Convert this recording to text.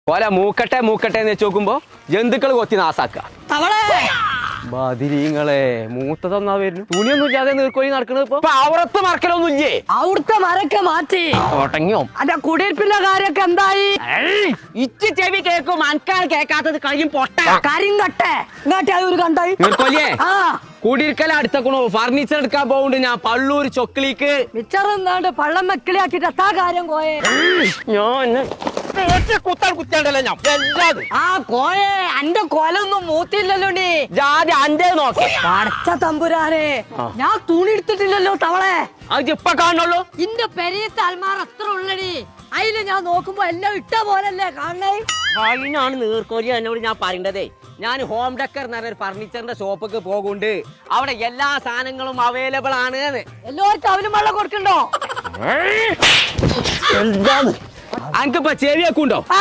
പോലെ മൂക്കട്ടെ എന്ന് വെച്ച് നോക്കുമ്പോ ജന്തുക്കൾ കൊത്തി നാസാക്കുക. ബദിരീങ്ങളെ മൂത്തതൊന്നാ വരുന്നു. തുണിയൊന്നും ഇല്ലാതെ നീർക്കോലി നടക്കണത് ഇപ്പൊ അവിടത്തെ മറക്കലൊന്നും ഇല്ലേ? അവിടുത്തെ മരൊക്കെ മാറ്റി തുടങ്ങിയോ? അന്റെ കുടിയിരിപ്പിന്റെ കാര്യൊക്കെ എന്തായി? ഇച്ച് ചെവി കേക്കും അനക്കാണ് കേക്കാത്തത്. കഴിയും പൊട്ട കരിങ്കട്ടെ ഇങ്ങോട്ടെ ഒരു കണ്ടായി നീർക്കോലിയെ ആ കുടിയിരിക്കല അടുത്തക്കണു. ഫർണിച്ചർ എടുക്കാൻ പോകുന്നുണ്ട് ഞാൻ പള്ളൂർ ചൊക്ലിക്ക്. മിച്ചറന്നാണ്ട് പള്ളം വെക്കിളിയാക്കിട്ട് എത്താ കാര്യം കോയെ. കുത്തിയാണ്ടല്ലോ ഞാൻ എല്ലാതും. ആ കോയെ അന്റെ കൊലൊന്നും മൂത്തില്ലല്ലോ നീ. ജാതി അന്റെ നോക്കി പടച്ച തമ്പുരാനെ, ഞാൻ തുണി എടുത്തിട്ടില്ലല്ലോ തവളെ. അത് ഇപ്പൊ കാണുള്ളൂ. ഇന്റെ പെരീത്തെ അൽമാർ അത്ര ഉള്ളടി. അതില് ഞാൻ നോക്കുമ്പോ എല്ലാം ഇട്ട പോലല്ലേ കാണണേ. അതിനാണ് നീർക്കോലി എന്നോട് ഞാൻ പറയേണ്ടതേ. ഞാൻ ഹോം ഡെക്കർ എന്ന് പറഞ്ഞ ഒരു ഫർണിച്ചറിന്റെ ഷോപ്പൊക്കെ പോകുന്നുണ്ട്. അവിടെ എല്ലാ സാധനങ്ങളും അവൈലബിൾ ആണ്. എല്ലാവർക്കും അവനും വെള്ളം കൊടുക്കണ്ടോ? അനക്കിപ്പോ ചെവിയൊക്കെ ഉണ്ടോ? ആ